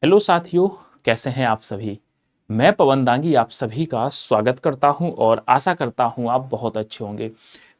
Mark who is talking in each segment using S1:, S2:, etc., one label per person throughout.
S1: Hello साथियों, कैसे हैं आप सभी। मैं पवन दांगी आप सभी का स्वागत करता हूं और आशा करता हूं आप बहुत अच्छे होंगे।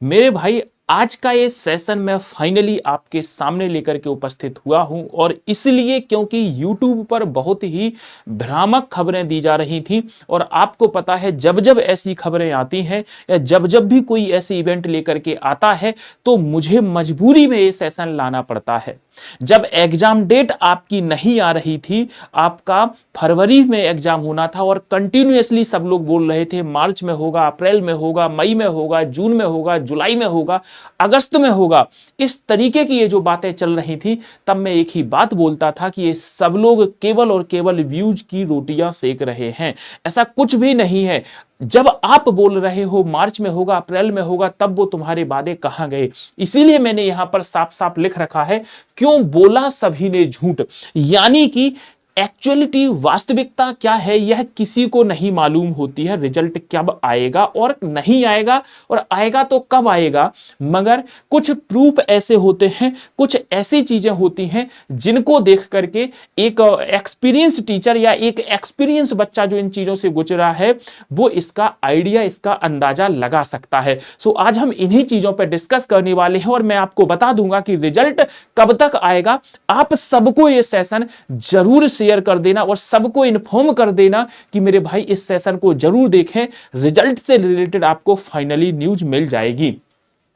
S1: मेरे भाई, आज का ये सेशन मैं फाइनली आपके सामने लेकर के उपस्थित हुआ हूं और इसलिए क्योंकि YouTube पर बहुत ही भ्रामक खबरें दी जा रही थी और आपको पता है जब जब ऐसी खबरें आती हैं या जब जब भी कोई ऐसी इवेंट लेकर के आता है तो मुझे मजबूरी में ये सेशन लाना पड़ता है। जब एग्जाम डेट आपकी नहीं आ रही थी, आपका फरवरी में एग्जाम होना था और कंटिन्यूअसली सब लोग बोल रहे थे मार्च में होगा, अप्रैल में होगा, मई में होगा, जून में होगा, जुलाई में होगा, अगस्त में होगा। इस तरीके की ये जो बातें चल रही थी, तब मैं एक ही बात बोलता था कि ये सब लोग केवल और केवल व्यूज की रोटियां सेक रहे हैं। ऐसा कुछ भी नहीं है। जब आप बोल रहे हो मार्च में होगा, अप्रैल में होगा, तब वो तुम्हारे वादे कहां गए। इसीलिए मैंने यहां पर साफ साफ लिख रखा है, क्यों बोला सभी ने झूठ। यानी कि एक्चुअलिटी, वास्तविकता क्या है यह किसी को नहीं मालूम होती है। रिजल्ट कब आएगा और नहीं आएगा और आएगा तो कब आएगा, मगर कुछ प्रूफ ऐसे होते हैं, कुछ ऐसी चीजें होती हैं जिनको देख करके एक एक्सपीरियंस टीचर या एक एक्सपीरियंस बच्चा जो इन चीजों से गुजरा है वो इसका आइडिया, इसका अंदाजा लगा सकता है। सो आज हम इन्हीं चीजों पर डिस्कस करने वाले हैं और मैं आपको बता दूंगा कि रिजल्ट कब तक आएगा। आप सबको ये सेशन जरूर शेयर कर देना और सबको इन्फॉर्म कर देना कि मेरे भाई इस सेशन को जरूर देखें, रिजल्ट से रिलेटेड आपको फाइनली न्यूज मिल जाएगी।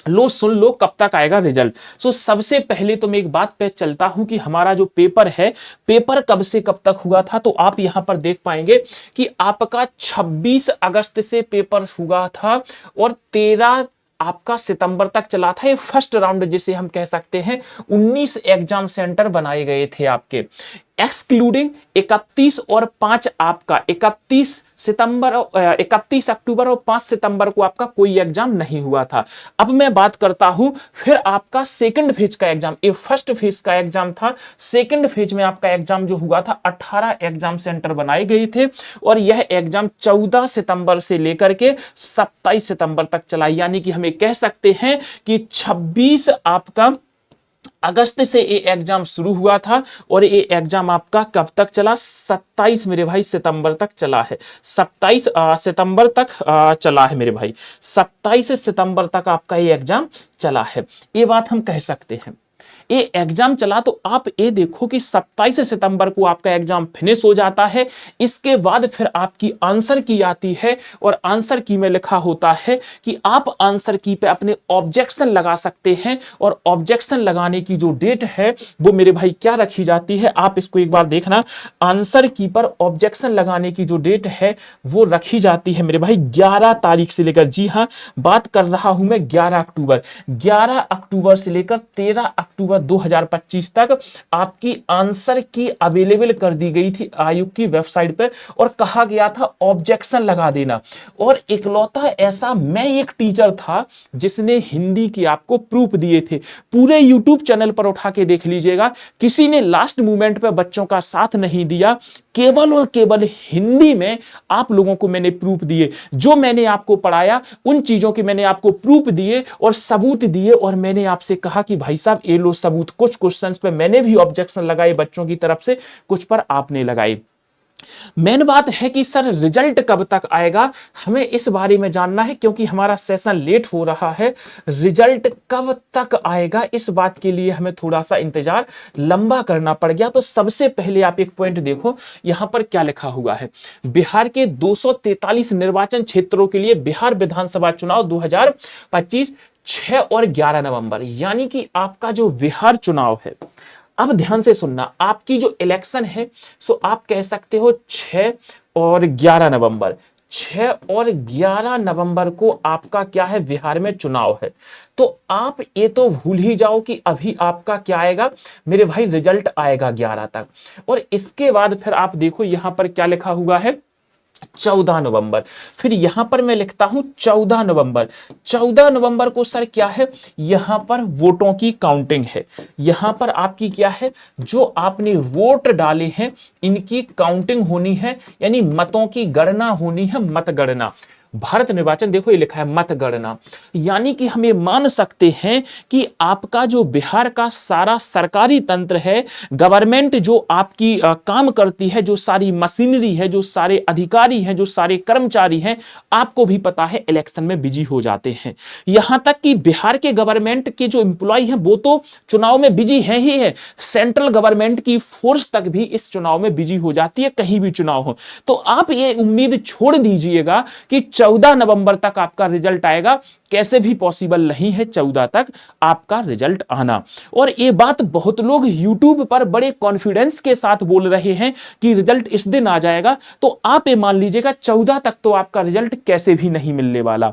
S1: लो सुन लो, कब तक आएगा रिजल्ट। सबसे पहले तो मैं एक बात पे चलता हूं कि हमारा जो पेपर है, पेपर कब से कब तक हुआ था। तो आप यहां पर देख पाएंगे कि आपका 26 अगस्त से पेपर हुआ था और 13 आपका सितंबर तक चला था। ये फर्स्ट राउंड जिसे हम कह सकते हैं। 19 एग्जाम सेंटर बनाए गए थे आपके, एक्सक्लूडिंग 31 और 5 आपका 31 अक्टूबर और 5 सितंबर को आपका कोई एग्जाम नहीं हुआ था। अब मैं बात करता हूं फिर आपका सेकंड फेज का एग्जाम। ये फर्स्ट फेज का एग्जाम था, सेकंड फेज में आपका एग्जाम जो हुआ था 18 एग्जाम सेंटर बनाए गए थे और यह एग्जाम 14 सितंबर से लेकर के 27 सितंबर तक चला। यानी कि हमें कह सकते हैं कि 26 आपका अगस्त से ये एग्जाम शुरू हुआ था और ये एग्जाम आपका कब तक चला, 27 मेरे भाई सितंबर तक चला है। 27 सितंबर तक चला है मेरे भाई, 27 सितंबर तक आपका ये एग्जाम चला है। ये बात हम कह सकते हैं। ये एग्जाम चला तो आप ये देखो कि 27 सितंबर को आपका एग्जाम फिनिश हो जाता है। इसके बाद फिर आपकी आंसर की आती है और आंसर की में लिखा होता है कि आप आंसर की पे अपने ऑब्जेक्शन लगा सकते हैं और ऑब्जेक्शन लगाने की जो डेट है वो मेरे भाई क्या रखी जाती है, आप इसको एक बार देखना। आंसर की पर ऑब्जेक्शन लगाने की जो डेट है वो रखी जाती है मेरे भाई 11 तारीख से लेकर, जी हां बात कर रहा हूं मैं 11 अक्टूबर, 11 अक्टूबर से लेकर 13 अक्टूबर 2025 तक आपकी आंसर की अवेलेबल कर दी गई थी आयोग की वेबसाइट पर और कहा गया था ऑब्जेक्शन लगा देना। और इकलौता ऐसा मैं एक टीचर था जिसने हिंदी के आपको प्रूफ दिए थे। पूरे यूट्यूब चैनल पर उठा के देख लीजिएगा, किसी ने लास्ट मोमेंट पे बच्चों का साथ नहीं दिया। केवल और केवल हिंदी में आप लोगों को मैंने प्रूफ दिए, जो मैंने आपको पढ़ाया उन चीजों के मैंने आपको प्रूफ दिए और सबूत दिए और मैंने आपसे कहा कि भाई साहब ये लो सबूत। कुछ क्वेश्चंस पे मैंने भी ऑब्जेक्शन लगाए बच्चों की तरफ से, कुछ पर आपने लगाए। मेन बात है कि सर रिजल्ट कब तक आएगा, हमें इस बारे में जानना है क्योंकि हमारा सेशन लेट हो रहा है। रिजल्ट कब तक आएगा इस बात के लिए हमें थोड़ा सा इंतजार लंबा करना पड़ गया। तो सबसे पहले आप एक पॉइंट देखो, यहां पर क्या लिखा हुआ है। बिहार के 243 निर्वाचन क्षेत्रों के लिए बिहार विधानसभा चुनाव 2025 6 और 11 नवंबर, यानी कि आपका जो बिहार चुनाव है, अब ध्यान से सुनना, आपकी जो इलेक्शन है सो आप कह सकते हो 6 और 11 नवंबर, 6 और 11 नवंबर को आपका क्या है, बिहार में चुनाव है। तो आप ये तो भूल ही जाओ कि अभी आपका क्या आएगा मेरे भाई, रिजल्ट आएगा 11 तक। और इसके बाद फिर आप देखो यहां पर क्या लिखा हुआ है, 14 नवंबर। फिर यहां पर मैं लिखता हूं 14 नवंबर। 14 नवंबर को सर क्या है, यहां पर वोटों की काउंटिंग है। यहां पर आपकी क्या है, जो आपने वोट डाले हैं इनकी काउंटिंग होनी है, यानी मतों की गणना होनी है, मतगणना। भारत निर्वाचन, देखो ये लिखा है मतगणना, यानी कि हम ये मान सकते हैं कि आपका जो बिहार का सारा सरकारी तंत्र है, गवर्नमेंट जो आपकी काम करती है, जो सारी मशीनरी है, जो सारे अधिकारी हैं, जो सारे कर्मचारी हैं, आपको भी पता है इलेक्शन में बिजी हो जाते हैं। यहां तक कि बिहार के गवर्नमेंट के जो एम्प्लॉय हैं वो तो चुनाव में बिजी हैं ही है, सेंट्रल गवर्नमेंट की फोर्स तक भी इस चुनाव में बिजी हो जाती है, कहीं भी चुनाव हो। तो आप ये उम्मीद छोड़ दीजिएगा कि 14 नवंबर तक आपका रिजल्ट आएगा, कैसे भी पॉसिबल नहीं है 14 तक आपका रिजल्ट आना। और ये बात बहुत लोग यूट्यूब पर बड़े कॉन्फिडेंस के साथ बोल रहे हैं कि रिजल्ट इस दिन आ जाएगा, तो आप ये मान लीजिएगा 14 तक तो आपका रिजल्ट कैसे भी नहीं मिलने वाला।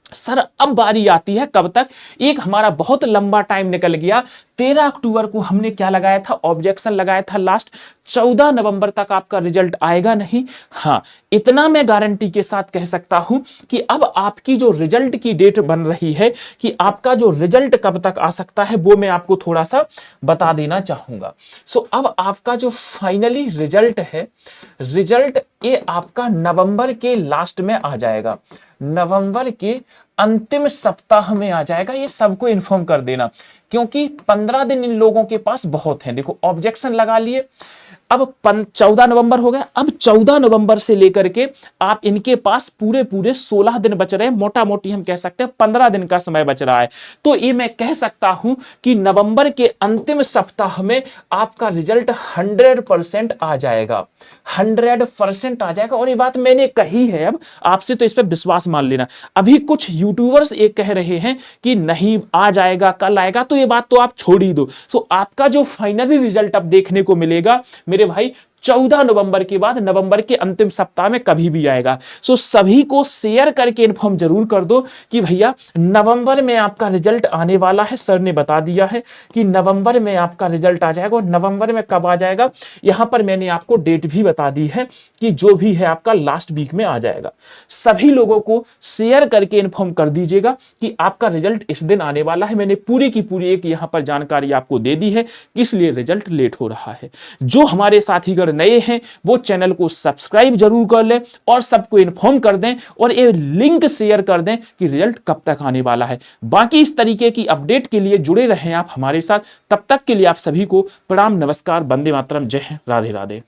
S1: सर अब बारी आती है कब तक, एक हमारा बहुत लंबा टाइम निकल गया, 13 अक्टूबर को हमने क्या लगाया था, ऑब्जेक्शन लगाया था लास्ट, 14 नवंबर तक आपका रिजल्ट आएगा नहीं। हां, इतना मैं गारंटी के साथ कह सकता हूं कि अब आपकी जो रिजल्ट की डेट बन रही है, कि आपका जो रिजल्ट कब तक आ सकता है, वो मैं आपको थोड़ा सा बता देना चाहूंगा। सो अब आपका जो फाइनली रिजल्ट है, रिजल्ट ये आपका नवंबर के लास्ट में आ जाएगा, नवंबर के अंतिम सप्ताह में आ जाएगा। ये सबको इन्फॉर्म कर देना, क्योंकि 15 दिन इन लोगों के पास बहुत हैं। देखो ऑब्जेक्शन लगा लिए, अब 14 नवंबर हो गया, अब 14 नवंबर से लेकर के आप इनके पास पूरे पूरे 16 दिन बच रहे हैं, मोटा मोटी हम कह सकते हैं 15 दिन का समय बच रहा है। तो ये मैं कह सकता हूं कि नवंबर के अंतिम सप्ताह में आपका रिजल्ट 100% आ जाएगा, 100% आ जाएगा। और ये बात मैंने कही है, अब आपसे तो इस पर विश्वास मान लेना। अभी कुछ यूट्यूबर्स ये कह रहे हैं कि नहीं आ जाएगा, कल आएगा, तो ये बात तो आप छोड़ ही दो। सो आपका जो फाइनली रिजल्ट अब देखने को मिलेगा मेरे भाई, 14 नवंबर के बाद नवंबर के अंतिम सप्ताह में कभी भी आएगा। सो सभी को शेयर करके इन्फॉर्म जरूर कर दो कि भैया नवंबर में आपका रिजल्ट आने वाला है। सर ने बता दिया है कि नवंबर में आपका रिजल्ट आ जाएगा, और नवंबर में कब आ जाएगा यहां पर मैंने आपको डेट भी बता दी है कि जो भी है आपका लास्ट वीक में आ जाएगा। सभी लोगों को शेयर करके इन्फॉर्म कर दीजिएगा कि आपका रिजल्ट इस दिन आने वाला है। मैंने पूरी की पूरी एक यहां पर जानकारी आपको दे दी है किस लिए रिजल्ट लेट हो रहा है। जो हमारे साथीगण नए हैं वो चैनल को सब्सक्राइब जरूर कर लें और सबको इन्फॉर्म कर दें, और ये लिंक शेयर कर दें कि रिजल्ट कब तक आने वाला है। बाकी इस तरीके की अपडेट के लिए जुड़े रहें आप हमारे साथ। तब तक के लिए आप सभी को प्रणाम, नमस्कार, वंदे मातरम, जय हिंद, राधे राधे।